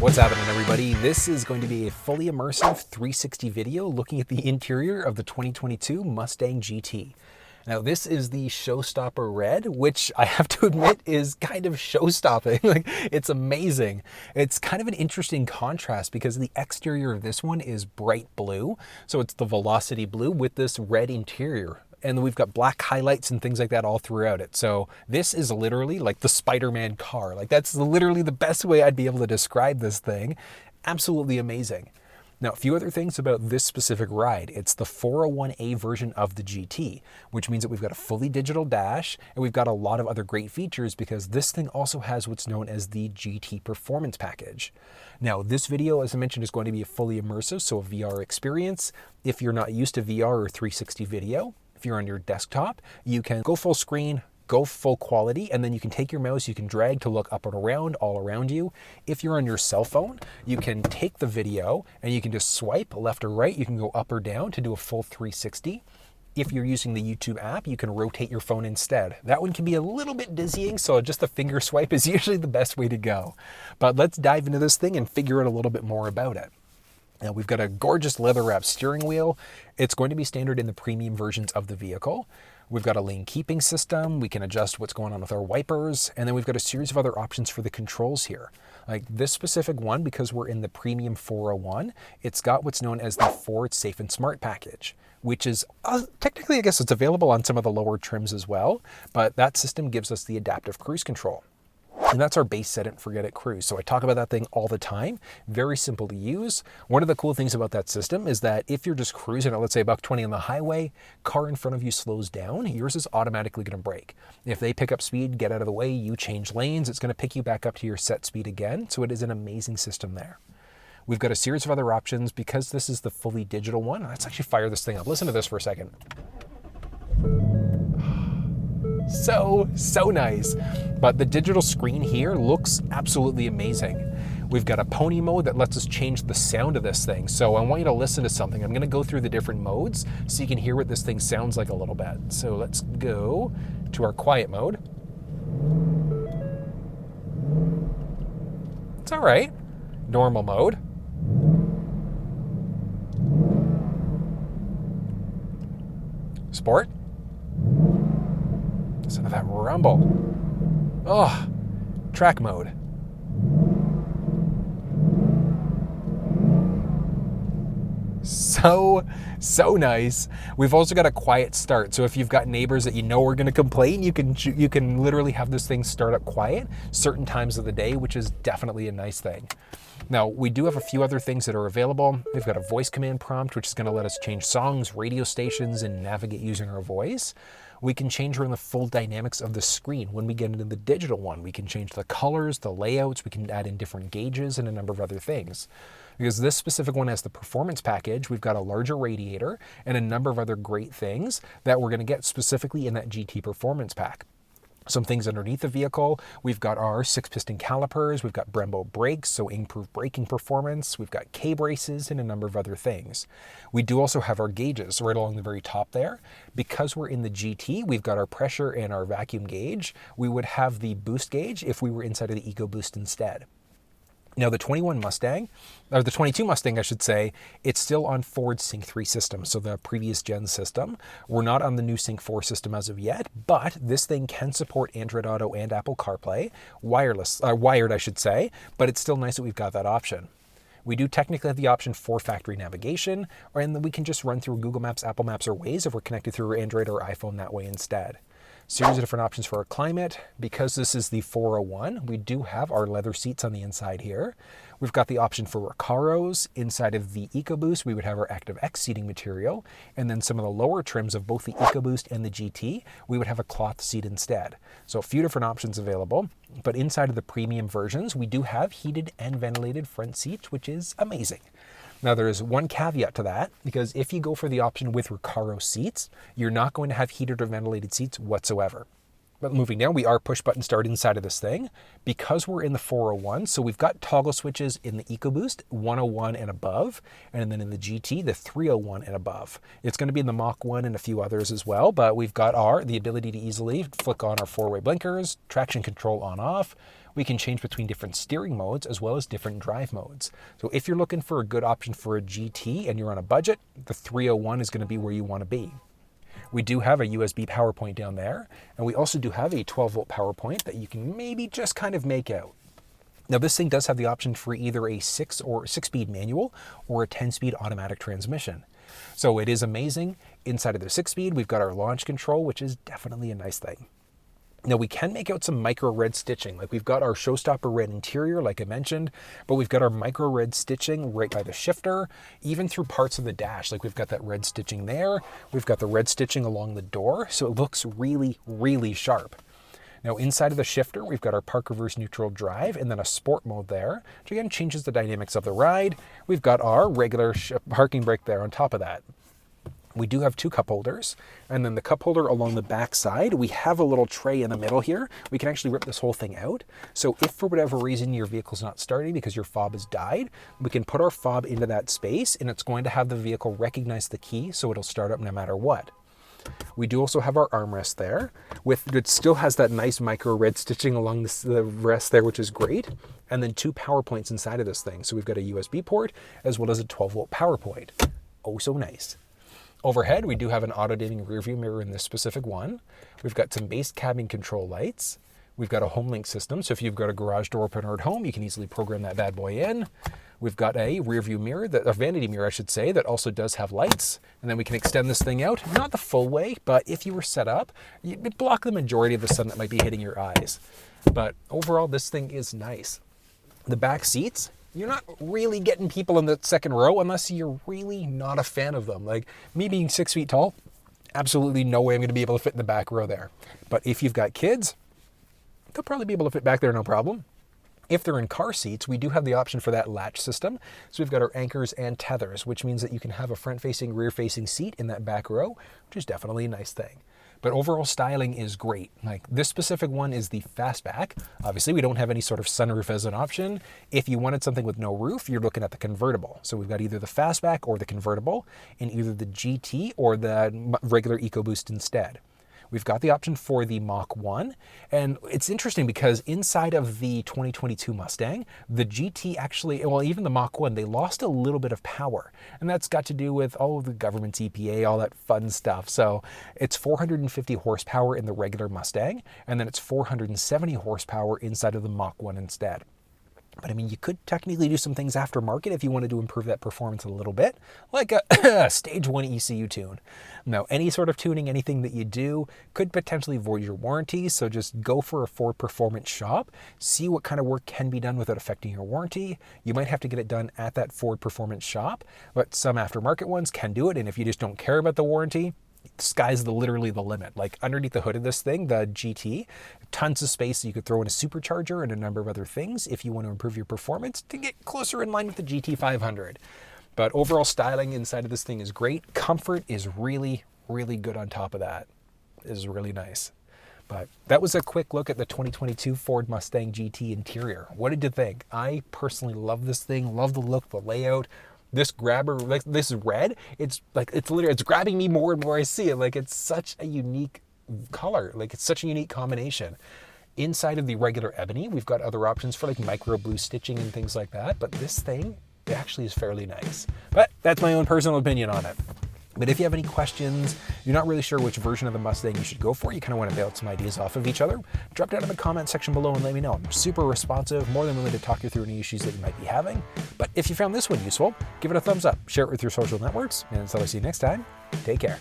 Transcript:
What's happening, everybody? This is going to be a fully immersive 360 video looking at the interior of the 2022 Mustang GT. Now, this is the Showstopper Red, which I have to admit is kind of show-stopping. Like, it's amazing. It's kind of an interesting contrast because the exterior of this one is bright blue. So it's the Velocity blue with this red interior. And we've got black highlights and things like that all throughout it. So this is literally like the Spider-Man car. Like, that's literally the best way I'd be able to describe this thing. Absolutely amazing. Now, a few other things about this specific ride. It's the 401A version of the GT, which means that we've got a fully digital dash and we've got a lot of other great features because this thing also has what's known as the GT Performance Package. Now, this video, as I mentioned, is going to be a fully immersive, so a VR experience. If you're not used to VR or 360 video, if you're on your desktop, you can go full screen, go full quality, and then you can take your mouse, you can drag to look up and around, all around you. If you're on your cell phone, you can take the video and you can just swipe left or right. You can go up or down to do a full 360. If you're using the YouTube app, you can rotate your phone instead. That one can be a little bit dizzying, so just the finger swipe is usually the best way to go. But let's dive into this thing and figure out a little bit more about it. Now, we've got a gorgeous leather-wrapped steering wheel. It's going to be standard in the premium versions of the vehicle. We've got a lane keeping system. We can adjust what's going on with our wipers. And then we've got a series of other options for the controls here. Like this specific one, because we're in the premium 401, it's got what's known as the Ford Safe and Smart package, which is technically, I guess it's available on some of the lower trims as well. But that system gives us the adaptive cruise control. And that's our base set it and forget it cruise. So I talk about that thing all the time. Very simple to use. One of the cool things about that system is that if you're just cruising at, let's say, $120 on the highway, car in front of you slows down, yours is automatically going to brake. If they pick up speed, get out of the way, you change lanes, it's going to pick you back up to your set speed again. So it is an amazing system there. We've got a series of other options because this is the fully digital one. Let's actually fire this thing up. Listen to this for a second. So nice. But the digital screen here looks absolutely amazing. We've got a pony mode that lets us change the sound of this thing. So I want you to listen to something. I'm going to go through the different modes so you can hear what this thing sounds like a little bit. So let's go to our quiet mode. It's all right. Normal mode. Sport. Listen to that rumble. Oh, track mode. So nice. We've also got a quiet start. So if you've got neighbors that you know are going to complain, you can literally have this thing start up quiet certain times of the day, which is definitely a nice thing. Now, we do have a few other things that are available. We've got a voice command prompt, which is going to let us change songs, radio stations, and navigate using our voice. We can change around the full dynamics of the screen. When we get into the digital one, we can change the colors, the layouts, we can add in different gauges and a number of other things. Because this specific one has the performance package, we've got a larger radiator and a number of other great things that we're going to get specifically in that GT Performance Pack. Some things underneath the vehicle, we've got our 6-piston calipers, we've got Brembo brakes, so improved braking performance, we've got K-braces and a number of other things. We do also have our gauges right along the very top there. Because we're in the GT, we've got our pressure and our vacuum gauge. We would have the boost gauge if we were inside of the EcoBoost instead. Now, the 22 Mustang, I should say, it's still on Ford's Sync 3 system, so the previous gen system. We're not on the new Sync 4 system as of yet, but this thing can support Android Auto and Apple CarPlay, wired, I should say, but it's still nice that we've got that option. We do technically have the option for factory navigation, and then we can just run through Google Maps, Apple Maps, or Waze if we're connected through Android or iPhone that way instead. Series of different options for our climate. Because this is the 401, we do have our leather seats on the inside here. We've got the option for Recaros. Inside of the EcoBoost, we would have our Active X seating material. And then some of the lower trims of both the EcoBoost and the GT, we would have a cloth seat instead. So a few different options available. But inside of the premium versions, we do have heated and ventilated front seats, which is amazing. Now, there is one caveat to that, because if you go for the option with Recaro seats, you're not going to have heated or ventilated seats whatsoever. But moving down, we are push button start inside of this thing. Because we're in the 401, so we've got toggle switches in the EcoBoost, 101 and above, and then in the GT, the 301 and above. It's going to be in the Mach 1 and a few others as well, but we've got the ability to easily flick on our four-way blinkers, traction control on off. We can change between different steering modes as well as different drive modes. So if you're looking for a good option for a GT and you're on a budget, the 301 is going to be where you want to be. We do have a USB power point down there, and we also do have a 12-volt power point that you can maybe just kind of make out. Now this thing does have the option for either a 6-speed manual or a 10-speed automatic transmission. So it is amazing. Inside of the 6-speed, we've got our launch control, which is definitely a nice thing. Now we can make out some micro red stitching, like we've got our Showstopper Red interior, like I mentioned, but we've got our micro red stitching right by the shifter, even through parts of the dash. Like we've got that red stitching there. We've got the red stitching along the door. So it looks really, really sharp. Now inside of the shifter, we've got our park reverse neutral drive and then a sport mode there, which again changes the dynamics of the ride. We've got our regular parking brake there on top of that. We do have 2 cup holders, and then the cup holder along the back side, we have a little tray in the middle here. We can actually rip this whole thing out. So if for whatever reason your vehicle's not starting because your fob has died, we can put our fob into that space and it's going to have the vehicle recognize the key so it'll start up no matter what. We do also have our armrest there. It still has that nice micro red stitching along the rest there, which is great. And then 2 power points inside of this thing. So we've got a USB port as well as a 12-volt power point. Oh, so nice. Overhead, we do have an auto-dimming rear view mirror in this specific one. We've got some base cabin control lights. We've got a home link system, so if you've got a garage door opener at home, you can easily program that bad boy in. We've got a rear view mirror, a vanity mirror I should say, that also does have lights. And then we can extend this thing out, not the full way, but if you were set up, you'd block the majority of the sun that might be hitting your eyes. But overall, this thing is nice. The back seats, you're not really getting people in the second row unless you're really not a fan of them. Like me being 6 feet tall, absolutely no way I'm going to be able to fit in the back row there. But if you've got kids, they'll probably be able to fit back there no problem. If they're in car seats, we do have the option for that latch system. So we've got our anchors and tethers, which means that you can have a front-facing, rear-facing seat in that back row, which is definitely a nice thing. But overall styling is great. Like this specific one is the fastback. Obviously we don't have any sort of sunroof as an option. If you wanted something with no roof, you're looking at the convertible. So we've got either the fastback or the convertible in either the GT or the regular EcoBoost instead. We've got the option for the Mach 1, and it's interesting because inside of the 2022 Mustang, the GT actually, well, even the Mach 1, they lost a little bit of power, and that's got to do with all of the government's EPA, all that fun stuff. So it's 450 horsepower in the regular Mustang, and then it's 470 horsepower inside of the Mach 1 instead. But I mean, you could technically do some things aftermarket if you wanted to improve that performance a little bit, like a stage 1 ECU tune. Now, any sort of tuning, anything that you do could potentially void your warranty. So just go for a Ford Performance shop, see what kind of work can be done without affecting your warranty. You might have to get it done at that Ford Performance shop, but some aftermarket ones can do it. And if you just don't care about the warranty, the sky's literally the limit. Like underneath the hood of this thing, the GT, tons of space so you could throw in a supercharger and a number of other things if you want to improve your performance to get closer in line with the GT 500. But overall styling inside of this thing is great. Comfort is really, really good on top of that. It is really nice. But that was a quick look at the 2022 Ford Mustang GT interior. What did you think? I personally love this thing, love the look, the layout. This grabber, like this red, it's grabbing me more and more I see it. Like it's such a unique color, like it's such a unique combination. Inside of the regular ebony, we've got other options for like micro blue stitching and things like that. But this thing, it actually is fairly nice. But that's my own personal opinion on it. But if you have any questions, you're not really sure which version of the Mustang you should go for, you kind of want to bounce some ideas off of each other, drop down in the comment section below and let me know. I'm super responsive, more than willing to talk you through any issues that you might be having. But if you found this one useful, give it a thumbs up, share it with your social networks, and until I see you next time, take care.